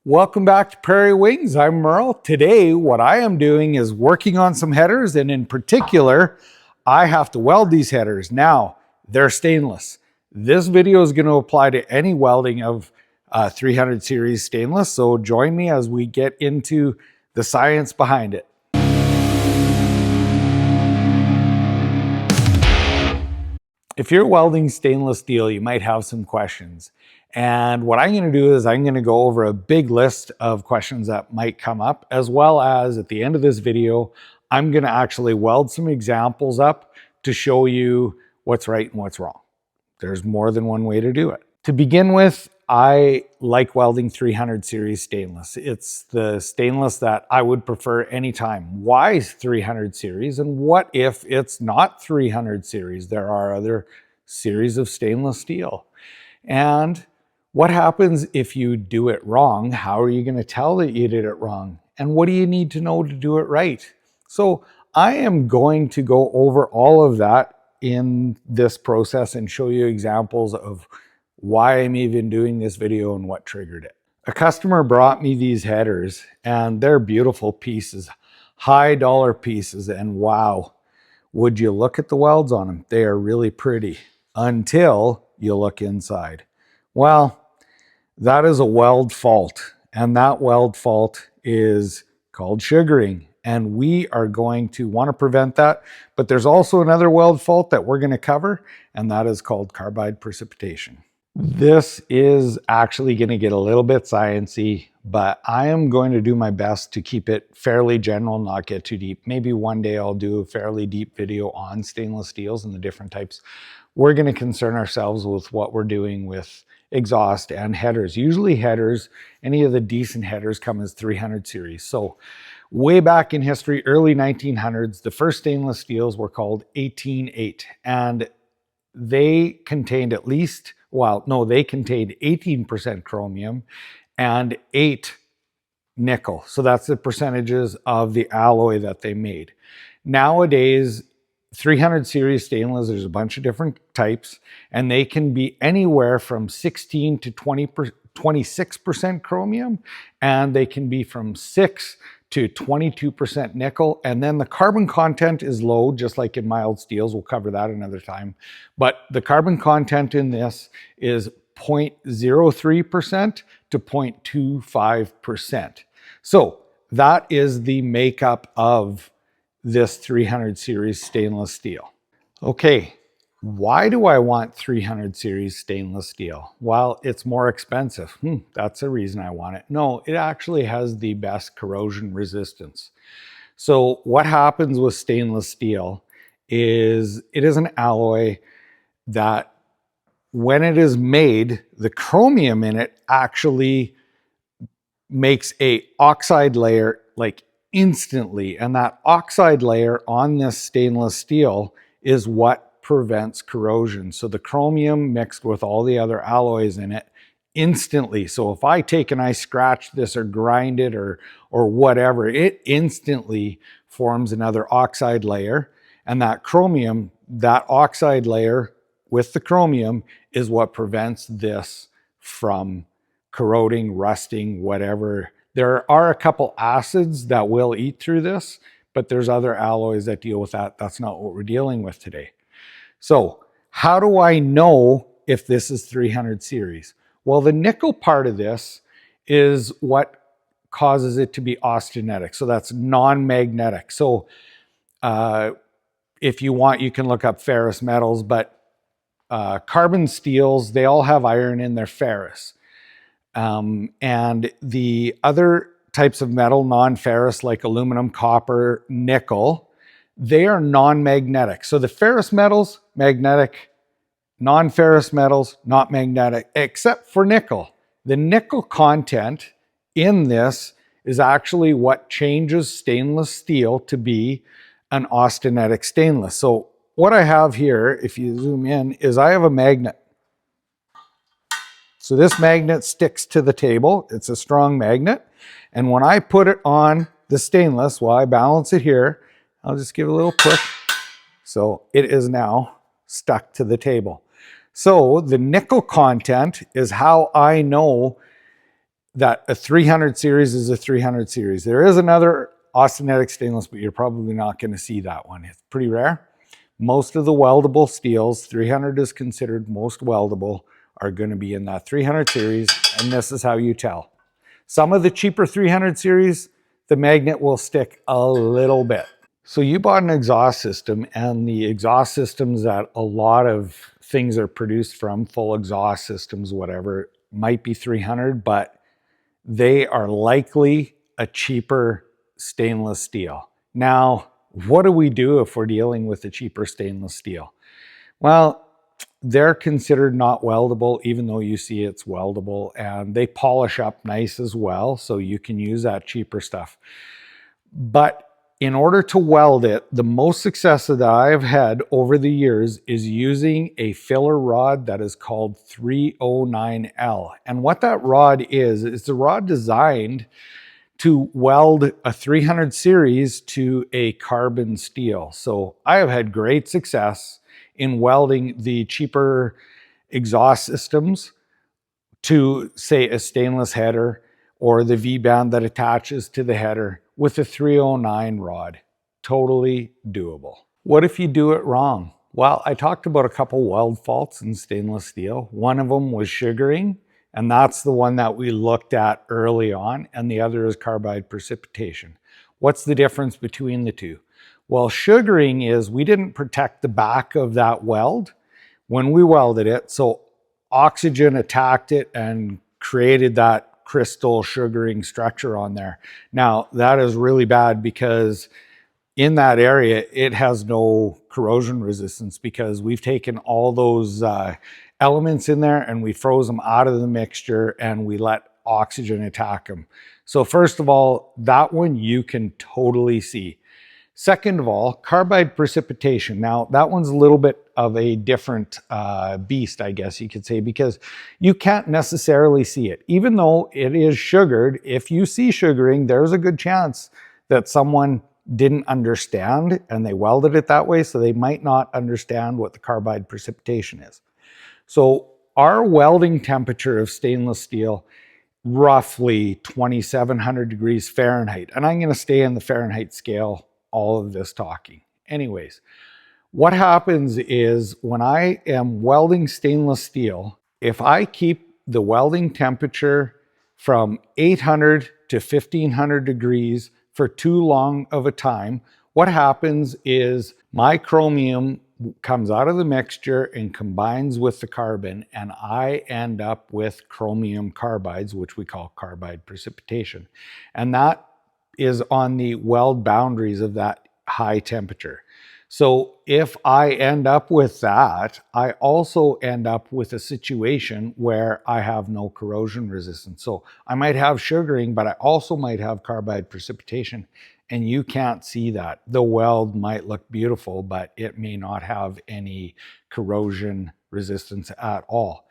Welcome back to Prairie Wings. I'm Merle. Today, what I am doing is working on some headers, and in particular, I have to weld these headers. Now, they're stainless. This video is going to apply to any welding of 300 series stainless, so join me as we get into the science behind it. If you're welding stainless steel, you might have some questions. And what I'm going to do is I'm going to go over a big list of questions that might come up, as well as at the end of this video, I'm going to actually weld some examples up to show you what's right and what's wrong. There's more than one way to do it. To begin with, I like welding 300 series stainless. It's the stainless that I would prefer anytime. Why 300 series? And what if it's not 300 series? There are other series of stainless steel. And what happens if you do it wrong? How are you going to tell that you did it wrong? And what do you need to know to do it right? So I am going to go over all of that in this process and show you examples of why I'm even doing this video and what triggered it. A customer brought me these headers, and they're beautiful pieces, high dollar pieces, and wow, would you look at the welds on them? They are really pretty until you look inside. Well, that is a weld fault, and that weld fault is called sugaring, and we are going to want to prevent that. But there's also another weld fault that we're going to cover, and that is called carbide precipitation. This is actually going to get a little bit sciencey, but I am going to do my best to keep it fairly general, not get too deep. Maybe one day I'll do a fairly deep video on stainless steels and the different types. We're going to concern ourselves with what we're doing with exhaust and headers. Usually headers, any of the decent headers come as 300 series. So way back in history, early 1900s, the first stainless steels were called 18-8, and they contained at least, well, no, they contained 18% chromium and 8 nickel. So that's the percentages of the alloy that they made. Nowadays, 300 series stainless, there's a bunch of different types, and they can be anywhere from 16 to 26% chromium, and they can be from 6 to 22% nickel. And then the carbon content is low, just like in mild steels. We'll cover that another time. But the carbon content in this is 0.03% to 0.25%. So that is the makeup of this 300 series stainless steel. Okay, why do I want 300 series stainless steel? Well, it's more expensive. That's the reason I want it. No, it actually has the best corrosion resistance. So what happens with stainless steel is it is an alloy that when it is made, the chromium in it actually makes a oxide layer like instantly, and that oxide layer on this stainless steel is what prevents corrosion. So the chromium mixed with all the other alloys in it instantly. So if I take and I scratch this or grind it or whatever, it instantly forms another oxide layer, and that chromium, that oxide layer with the chromium is what prevents this from corroding, rusting, whatever. There are a couple acids that will eat through this, but there's other alloys that deal with that. That's not what we're dealing with today. So how do I know if this is 300 series? Well, the nickel part of this is what causes it to be austenitic. So that's non-magnetic. So if you want, you can look up ferrous metals, but carbon steels, they all have iron in their ferrous. And the other types of metal, non-ferrous, like aluminum, copper, nickel, they are non-magnetic. So the ferrous metals, magnetic, non-ferrous metals, not magnetic, except for nickel. The nickel content in this is actually what changes stainless steel to be an austenitic stainless. So what I have here, if you zoom in, is I have a magnet. So this magnet sticks to the table. It's a strong magnet. And when I put it on the stainless, while I balance it here, I'll just give it a little push. So it is now stuck to the table. So the nickel content is how I know that a 300 series is a 300 series. There is another austenitic stainless, but you're probably not going to see that one. It's pretty rare. Most of the weldable steels, 300 is considered most weldable, are going to be in that 300 series, and this is how you tell. Some of the cheaper 300 series, the magnet will stick a little bit. So you bought an exhaust system, and the exhaust systems that a lot of things are produced from, full exhaust systems, whatever, might be 300, but they are likely a cheaper stainless steel. Now, what do we do if we're dealing with a cheaper stainless steel? Well, they're considered not weldable, even though you see it's weldable, and they polish up nice as well, so you can use that cheaper stuff. But in order to weld it, the most success that I've had over the years is using a filler rod that is called 309L. And what that rod is, it's a rod designed to weld a 300 series to a carbon steel. So I have had great success in welding the cheaper exhaust systems to, say, a stainless header or the V-band that attaches to the header with a 309 rod. Totally doable. What if you do it wrong? Well, I talked about a couple weld faults in stainless steel. One of them was sugaring, and that's the one that we looked at early on, and the other is carbide precipitation. What's the difference between the two? Well, sugaring is we didn't protect the back of that weld when we welded it, so oxygen attacked it and created that crystal sugaring structure on there. Now, that is really bad because in that area, it has no corrosion resistance because we've taken all those elements in there and we froze them out of the mixture and we let oxygen attack them. So first of all, that one you can totally see. Second of all, carbide precipitation. Now, that one's a little bit of a different beast, I guess you could say, because you can't necessarily see it. Even though it is sugared, if you see sugaring, there's a good chance that someone didn't understand and they welded it that way, so they might not understand what the carbide precipitation is. So our welding temperature of stainless steel, roughly 2,700 degrees Fahrenheit. And I'm going to stay in the Fahrenheit scale all of this talking. Anyways, what happens is when I am welding stainless steel, if I keep the welding temperature from 800 to 1,500 degrees for too long of a time, what happens is my chromium comes out of the mixture and combines with the carbon, and I end up with chromium carbides, which we call carbide precipitation. And that is on the weld boundaries of that high temperature. So if I end up with that, I also end up with a situation where I have no corrosion resistance. So I might have sugaring, but I also might have carbide precipitation, and you can't see that. The weld might look beautiful, but it may not have any corrosion resistance at all.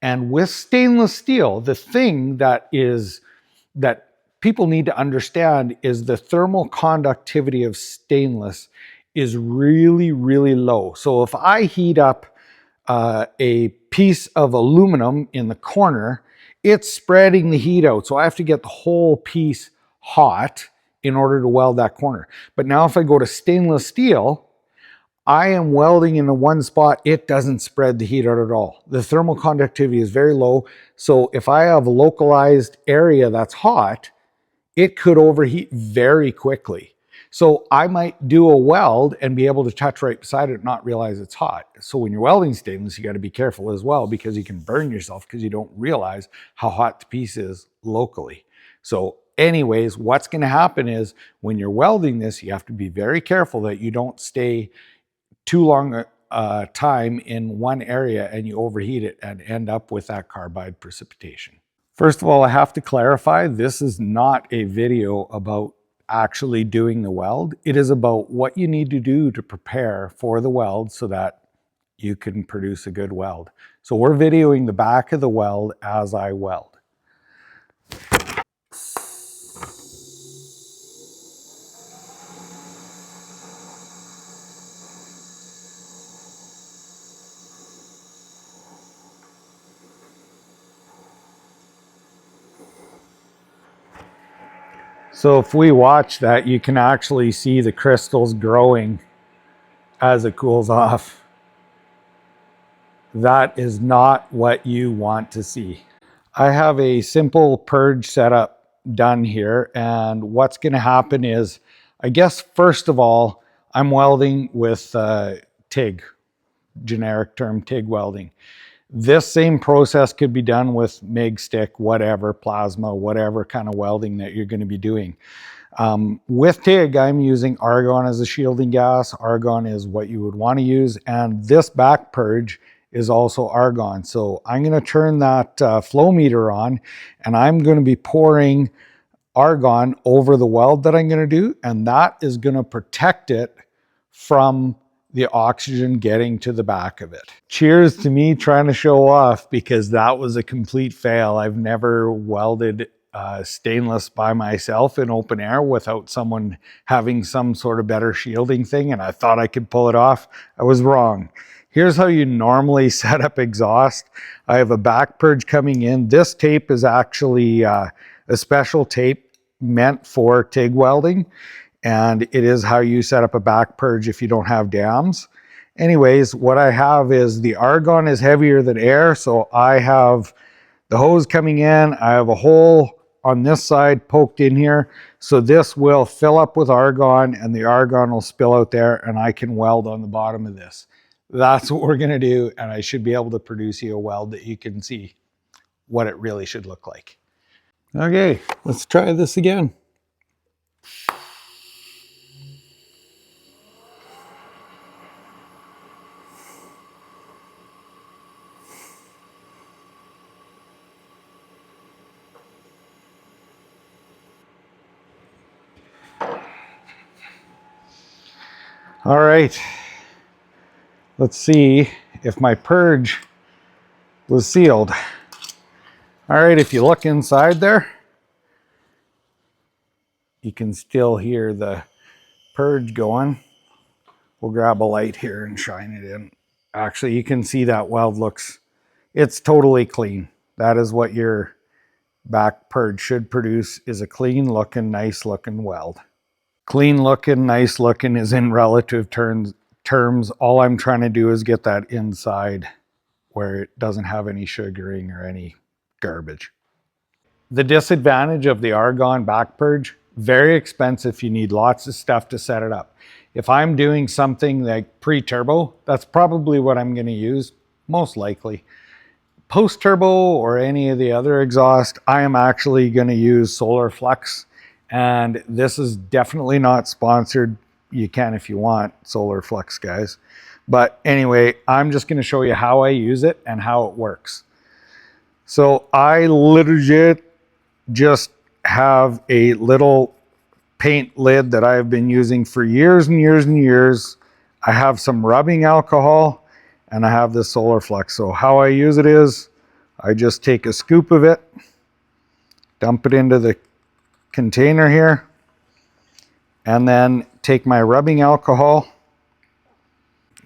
And with stainless steel, the thing that people need to understand is the thermal conductivity of stainless is really, really low. So if I heat up a piece of aluminum in the corner, it's spreading the heat out. So I have to get the whole piece hot in order to weld that corner. But now if I go to stainless steel, I am welding in the one spot, it doesn't spread the heat out at all. The thermal conductivity is very low. So if I have a localized area that's hot, it could overheat very quickly. So I might do a weld and be able to touch right beside it and not realize it's hot. So when you're welding stainless, you got to be careful as well, because you can burn yourself because you don't realize how hot the piece is locally. So anyways, what's going to happen is when you're welding this, you have to be very careful that you don't stay too long time in one area and you overheat it and end up with that carbide precipitation. First of all, I have to clarify, this is not a video about actually doing the weld. It is about what you need to do to prepare for the weld so that you can produce a good weld. So we're videoing the back of the weld as I weld. So if we watch that, you can actually see the crystals growing as it cools off. That is not what you want to see. I have a simple purge setup done here, and what's going to happen is, I guess first of all, I'm welding with TIG, generic term TIG welding. This same process could be done with MIG stick, whatever, plasma, whatever kind of welding that you're going to be doing. With TIG, I'm using argon as a shielding gas. Argon is what you would want to use, and this back purge is also argon. So I'm going to turn that flow meter on, and I'm going to be pouring argon over the weld that I'm going to do, and that is going to protect it from the oxygen getting to the back of it. Cheers to me trying to show off, because that was a complete fail. I've never welded stainless by myself in open air without someone having some sort of better shielding thing, and I thought I could pull it off. I was wrong. Here's how you normally set up exhaust. I have a back purge coming in. This tape is actually a special tape meant for TIG welding, and it is how you set up a back purge if you don't have dams. Anyways, what I have is the argon is heavier than air, so I have the hose coming in. I have a hole on this side poked in here, so this will fill up with argon, and the argon will spill out there, and I can weld on the bottom of this. That's what we're going to do, and I should be able to produce you a weld that you can see what it really should look like. Okay, let's try this again. All right, let's see if my purge was sealed. All right, if you look inside there, you can still hear the purge going. We'll grab a light here and shine it in. Actually, you can see that weld looks, it's totally clean. That is what your back purge should produce, is a clean looking, nice looking weld. Clean looking, nice looking is in relative terms. All I'm trying to do is get that inside where it doesn't have any sugaring or any garbage. The disadvantage of the argon back purge, very expensive. You need lots of stuff to set it up. If I'm doing something like pre-turbo, that's probably what I'm going to use, most likely. Post-turbo or any of the other exhaust, I am actually going to use Solar Flux. And this is definitely not sponsored. You can if you want, Solar Flux guys. But anyway, I'm just going to show you how I use it and how it works. So I legit just have a little paint lid that I've been using for years and years and years. I have some rubbing alcohol, and I have this Solar Flux. So how I use it is, I just take a scoop of it, dump it into the container here, and then take my rubbing alcohol.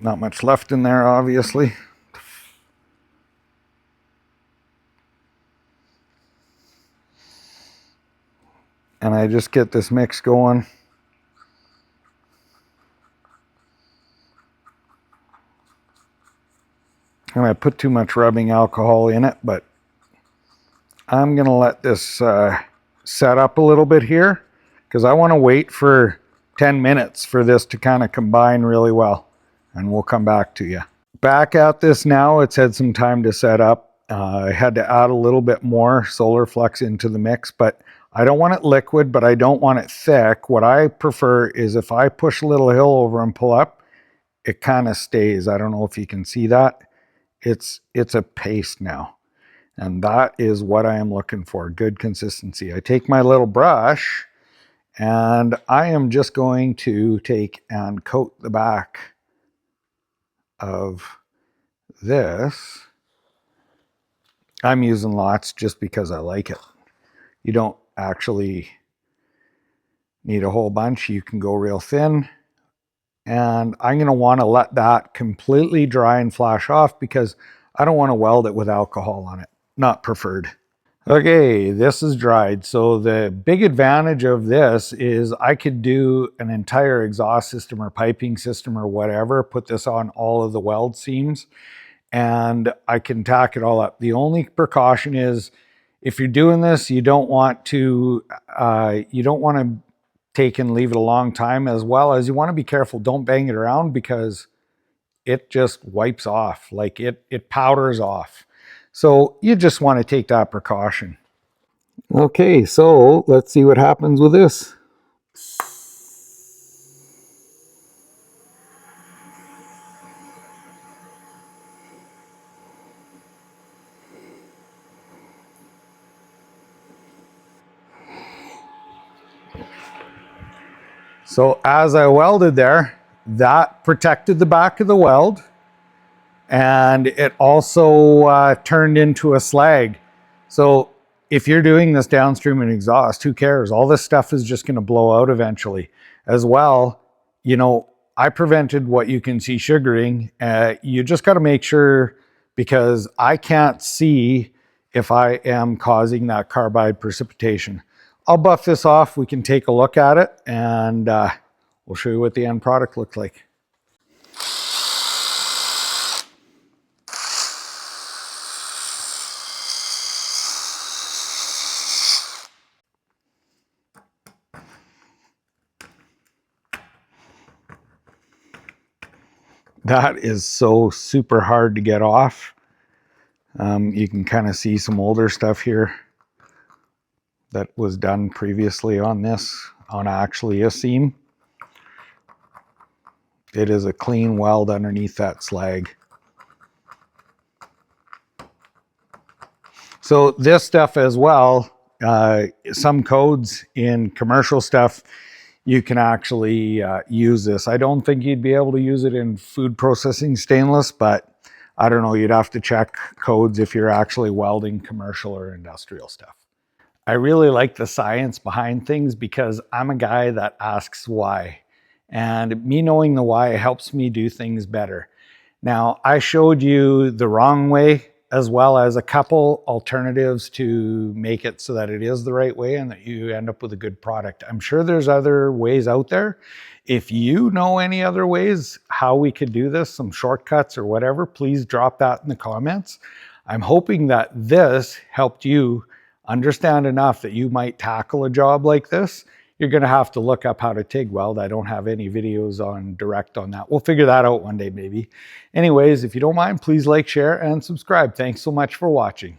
Not much left in there, obviously. And I just get this mix going. I might put too much rubbing alcohol in it, but I'm going to let this set up a little bit here, because I want to wait for 10 minutes for this to kind of combine really well, and we'll come back to you. Back at this now. It's had some time to set up. I had to add a little bit more Solar Flux into the mix, but I don't want it liquid, but I don't want it thick. What I prefer is if I push a little hill over and pull up, it kind of stays. I don't know if you can see that. It's a paste now. And that is what I am looking for, good consistency. I take my little brush, and I am just going to take and coat the back of this. I'm using lots just because I like it. You don't actually need a whole bunch. You can go real thin. And I'm going to want to let that completely dry and flash off, because I don't want to weld it with alcohol on it. Not preferred. Okay, this is dried. So the big advantage of this is I could do an entire exhaust system or piping system or whatever, put this on all of the weld seams, and I can tack it all up. The only precaution is if you're doing this, you don't want to take and leave it a long time, as well as you want to be careful. Don't bang it around because it just wipes off, like it powders off. So you just want to take that precaution. Okay, so let's see what happens with this. So as I welded there, that protected the back of the weld, and it also turned into a slag. So if you're doing this downstream in exhaust, who cares? All this stuff is just going to blow out eventually. As well, you know, I prevented what you can see sugaring. You just got to make sure, because I can't see if I am causing that carbide precipitation. I'll buff this off. We can take a look at it, and we'll show you what the end product looks like. That is so super hard to get off. You can kind of see some older stuff here that was done previously on this, on actually a seam. It is a clean weld underneath that slag. So this stuff as well, some codes in commercial stuff, you can actually use this. I don't think you'd be able to use it in food processing stainless, but I don't know, you'd have to check codes if you're actually welding commercial or industrial stuff. I really like the science behind things because I'm a guy that asks why. And me knowing the why helps me do things better. Now, I showed you the wrong way, as well as a couple alternatives to make it so that it is the right way and that you end up with a good product. I'm sure there's other ways out there. If you know any other ways how we could do this, some shortcuts or whatever, please drop that in the comments. I'm hoping that this helped you understand enough that you might tackle a job like this. You're going to have to look up how to TIG weld. I don't have any videos on direct on that. We'll figure that out one day maybe. Anyways, if you don't mind, please like, share, and subscribe. Thanks so much for watching.